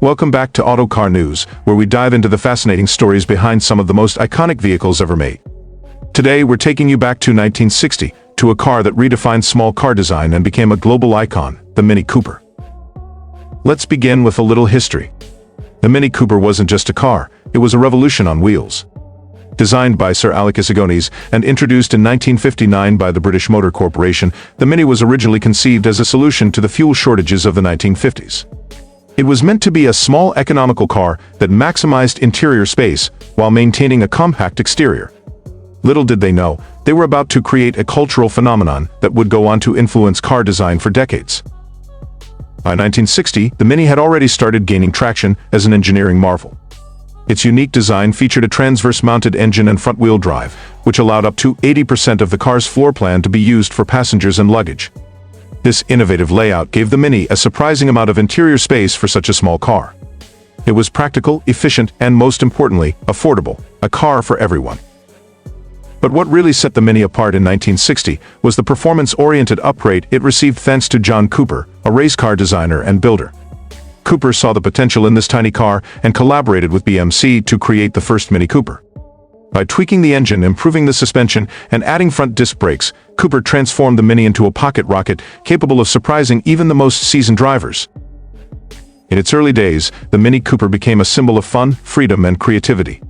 Welcome back to Auto Car News, where we dive into the fascinating stories behind some of the most iconic vehicles ever made. Today, we're taking you back to 1960, to a car that redefined small car design and became a global icon, the Mini Cooper. Let's begin with a little history. The Mini Cooper wasn't just a car, it was a revolution on wheels. Designed by Sir Alex Agassiz and introduced in 1959 by the British Motor Corporation, the Mini was originally conceived as a solution to the fuel shortages of the 1950s. It was meant to be a small economical car that maximized interior space while maintaining a compact exterior. Little did they know, they were about to create a cultural phenomenon that would go on to influence car design for decades. By 1960, the Mini had already started gaining traction as an engineering marvel. Its unique design featured a transverse-mounted engine and front-wheel drive, which allowed up to 80% of the car's floor plan to be used for passengers and luggage. This innovative layout gave the Mini a surprising amount of interior space for such a small car. It was practical, efficient, and most importantly, affordable, a car for everyone. But what really set the Mini apart in 1960 was the performance-oriented upgrade it received thanks to John Cooper, a race car designer and builder. Cooper saw the potential in this tiny car and collaborated with BMC to create the first Mini Cooper. By tweaking the engine, improving the suspension, and adding front disc brakes, Cooper transformed the Mini into a pocket rocket capable of surprising even the most seasoned drivers. In its early days, the Mini Cooper became a symbol of fun, freedom, and creativity.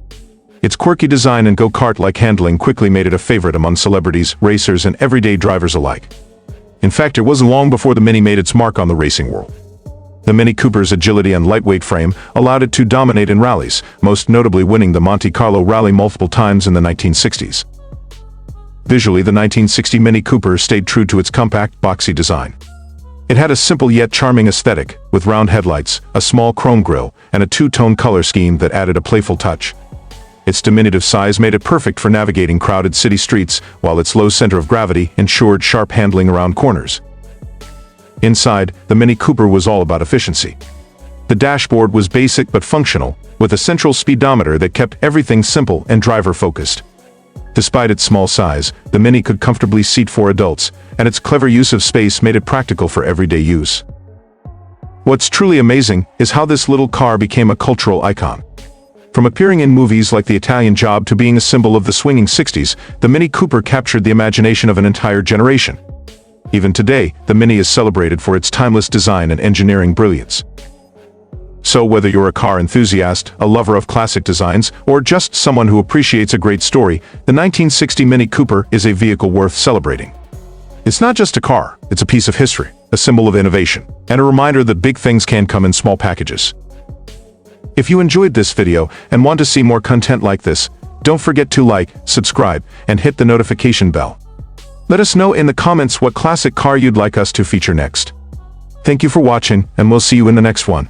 Its quirky design and go-kart-like handling quickly made it a favorite among celebrities, racers, and everyday drivers alike. In fact, it wasn't long before the Mini made its mark on the racing world. The Mini Cooper's agility and lightweight frame allowed it to dominate in rallies, most notably winning the Monte Carlo Rally multiple times in the 1960s. Visually, the 1960 Mini Cooper stayed true to its compact, boxy design. It had a simple yet charming aesthetic, with round headlights, a small chrome grille, and a two-tone color scheme that added a playful touch. Its diminutive size made it perfect for navigating crowded city streets, while its low center of gravity ensured sharp handling around corners. Inside, the Mini Cooper was all about efficiency. The dashboard was basic but functional, with a central speedometer that kept everything simple and driver-focused. Despite its small size, the Mini could comfortably seat 4 adults, and its clever use of space made it practical for everyday use. What's truly amazing is how this little car became a cultural icon. From appearing in movies like The Italian Job to being a symbol of the swinging 60s, the Mini Cooper captured the imagination of an entire generation. Even today, the Mini is celebrated for its timeless design and engineering brilliance. So whether you're a car enthusiast, a lover of classic designs, or just someone who appreciates a great story, the 1960 Mini Cooper is a vehicle worth celebrating. It's not just a car, it's a piece of history, a symbol of innovation, and a reminder that big things can come in small packages. If you enjoyed this video and want to see more content like this, don't forget to like, subscribe, and hit the notification bell. Let us know in the comments what classic car you'd like us to feature next. Thank you for watching, and we'll see you in the next one.